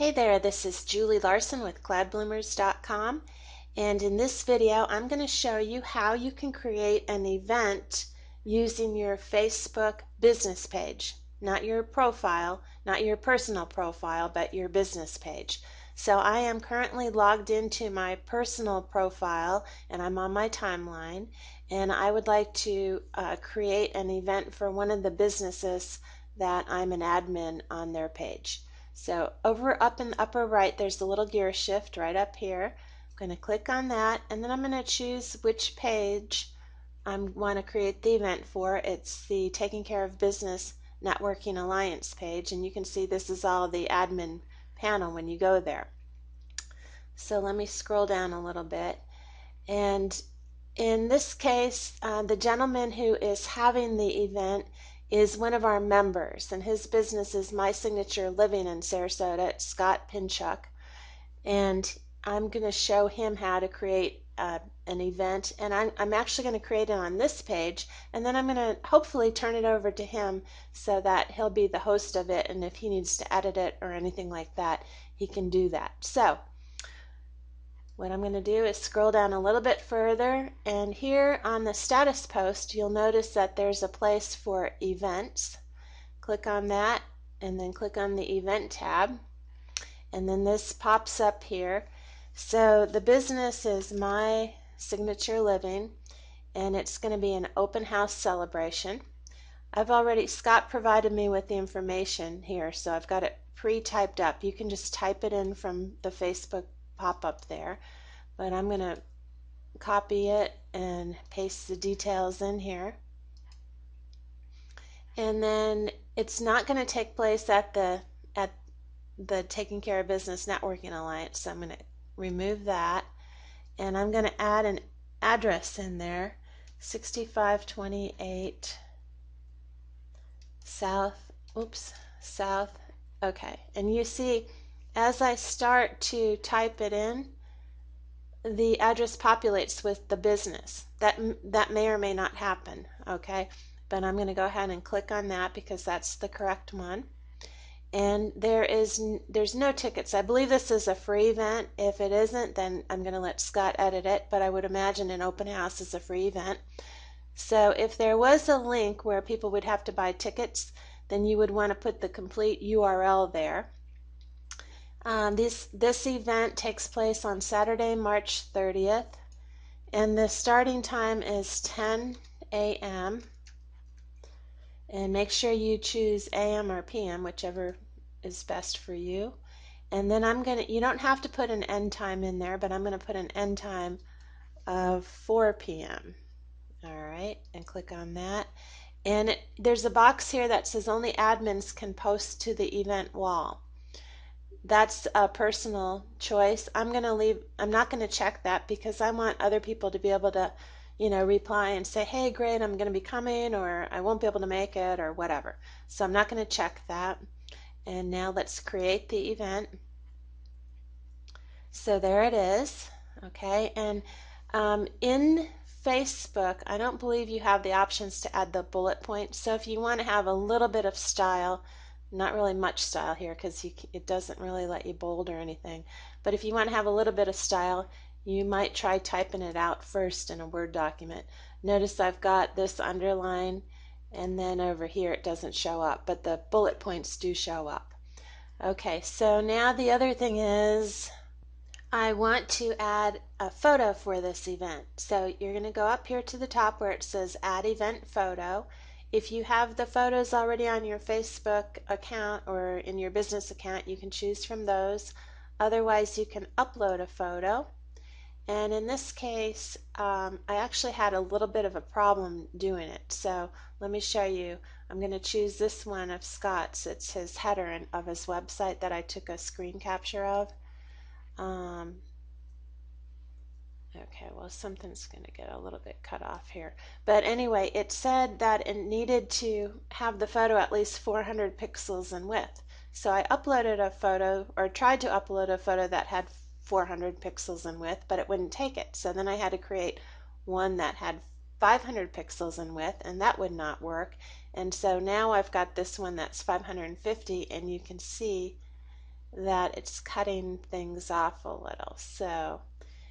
Hey there, this is Julie Larson with cloudbloomers.com, and in this video I'm going to show you how you can create an event using your Facebook business page. Not your profile, not your personal profile, but your business page. So I am currently logged into my personal profile and I'm on my timeline, and I would like to create an event for one of the businesses that I'm an admin on their page. So up in the upper right, there's the little gear shift right up here. I'm going to click on that, and then I'm going to choose which page I want to create the event for. It's the Taking Care of Business Networking Alliance page, and you can see this is all the admin panel when you go there. So let me scroll down a little bit, and in this case, the gentleman who is having the event is one of our members, and his business is My Signature Living in Sarasota. It's Scott Pinchuk, and I'm going to show him how to create an event, and I'm actually going to create it on this page, and then I'm going to hopefully turn it over to him so that he'll be the host of it, and if he needs to edit it or anything like that, he can do that. So what I'm going to do is scroll down a little bit further, and here on the status post you'll notice that there's a place for events. Click on that and then click on the event tab, and then this pops up here. So the business is My Signature Living, and it's going to be an open house celebration. Scott provided me with the information here, so I've got it pre-typed up. You can just type it in from the Facebook pop-up there, but I'm going to copy it and paste the details in here. And then it's not going to take place at the Taking Care of Business Networking Alliance, so I'm going to remove that, and I'm going to add an address in there, 6528 South, okay. And you see, as I start to type it in, the address populates with the business. That may or may not happen, okay? But I'm going to go ahead and click on that because that's the correct one. And there's no tickets. I believe this is a free event. If it isn't, then I'm going to let Scott edit it, but I would imagine an open house is a free event. So if there was a link where people would have to buy tickets, then you would want to put the complete URL there. This event takes place on Saturday, March 30th, and the starting time is 10 a.m. and make sure you choose AM or PM, whichever is best for you. And then you don't have to put an end time in there, but I'm going to put an end time of 4 p.m. All right, and click on that. And there's a box here that says only admins can post to the event wall. That's a personal choice. I'm not going to check that because I want other people to be able to, reply and say, hey, great, I'm going to be coming, or I won't be able to make it, or whatever. So I'm not going to check that. And now let's create the event. So there it is. Okay, and in Facebook, I don't believe you have the options to add the bullet points. So if you want to have a little bit of style, not really much style here because it doesn't really let you bold or anything, but if you want to have a little bit of style, you might try typing it out first in a Word document. Notice I've got this underline, and then over here it doesn't show up, but the bullet points do show up. Okay, so now the other thing is I want to add a photo for this event. So you're going to go up here to the top where it says Add Event Photo. If you have the photos already on your Facebook account or in your business account, you can choose from those. Otherwise, you can upload a photo. And in this case, I actually had a little bit of a problem doing it. So let me show you. I'm going to choose this one of Scott's. It's his header of his website that I took a screen capture of. Okay, well, something's going to get a little bit cut off here. But anyway, it said that it needed to have the photo at least 400 pixels in width. So I uploaded a photo, or tried to upload a photo that had 400 pixels in width, but it wouldn't take it. So then I had to create one that had 500 pixels in width, and that would not work. And so now I've got this one that's 550, and you can see that it's cutting things off a little. So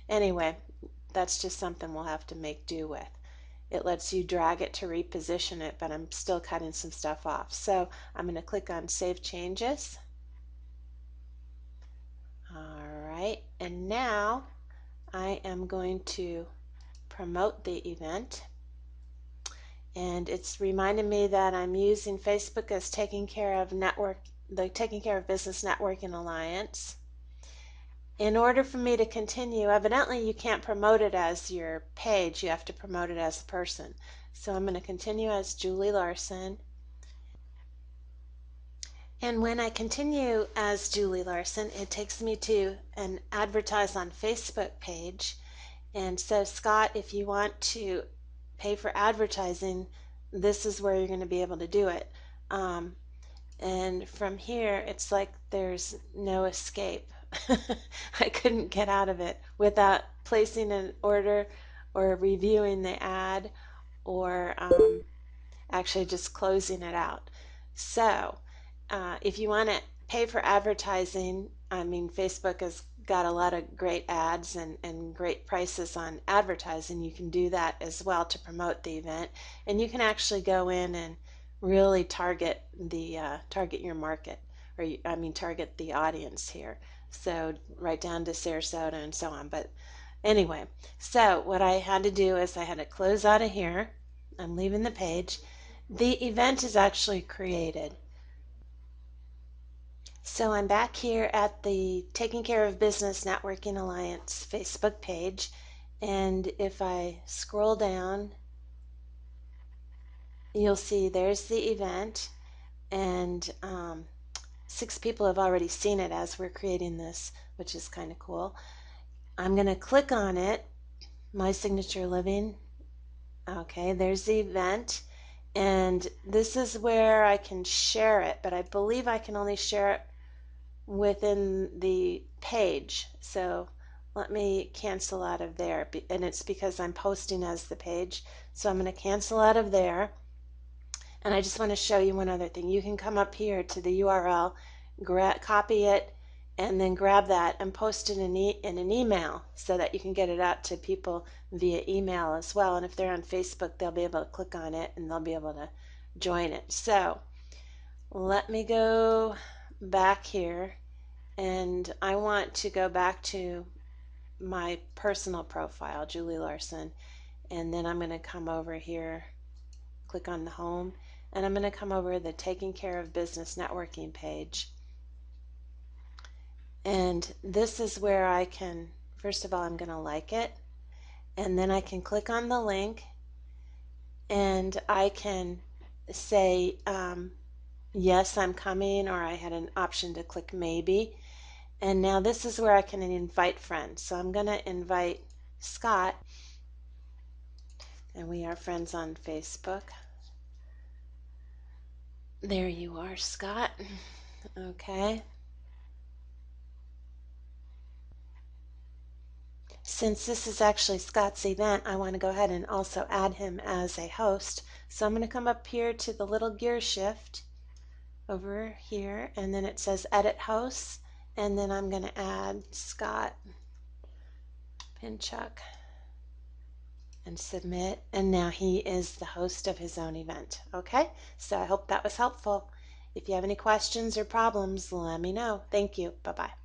anyway, that's just something we'll have to make do with. It lets you drag it to reposition it, but I'm still cutting some stuff off. So I'm going to click on Save Changes. All right, and now I am going to promote the event. And it's reminded me that I'm using Facebook as Taking Care of Business Networking Alliance. In order for me to continue, evidently you can't promote it as your page, you have to promote it as a person. So I'm going to continue as Julie Larson. And when I continue as Julie Larson, it takes me to an Advertise on Facebook page. And so, Scott, if you want to pay for advertising, this is where you're going to be able to do it. And from here, it's like there's no escape. I couldn't get out of it without placing an order or reviewing the ad or actually just closing it out. So if you want to pay for advertising, I mean, Facebook has got a lot of great ads and great prices on advertising. You can do that as well to promote the event, and you can actually go in and really target your market, or target the audience here. So right down to Sarasota and so on. But anyway, so what I had to do is I had to close out of here. I'm leaving the page. The event is actually created. So I'm back here at the Taking Care of Business Networking Alliance Facebook page, and if I scroll down, you'll see there's the event, and 6 people have already seen it as we're creating this, which is kind of cool. I'm going to click on it, My Signature Living. Okay, there's the event, and this is where I can share it, but I believe I can only share it within the page. So let me cancel out of there, and it's because I'm posting as the page. So I'm going to cancel out of there, and I just want to show you one other thing. You can come up here to the URL, copy it, and then grab that and post it in an email so that you can get it out to people via email as well. And if they're on Facebook, they'll be able to click on it and they'll be able to join it. So let me go back here, and I want to go back to my personal profile, Julie Larson, and then I'm going to come over here, click on the home, and I'm going to come over to the Taking Care of Business Networking page. And this is where I can, first of all, I'm going to like it, and then I can click on the link, and I can say yes, I'm coming, or I had an option to click maybe. And now this is where I can invite friends. So I'm going to invite Scott, and we are friends on Facebook. There you are, Scott. Okay. Since this is actually Scott's event, I want to go ahead and also add him as a host. So I'm going to come up here to the little gear shift over here, and then it says Edit Hosts, and then I'm going to add Scott Pinchuk and submit, and now he is the host of his own event. Okay, so I hope that was helpful. If you have any questions or problems, let me know. Thank you. Bye-bye.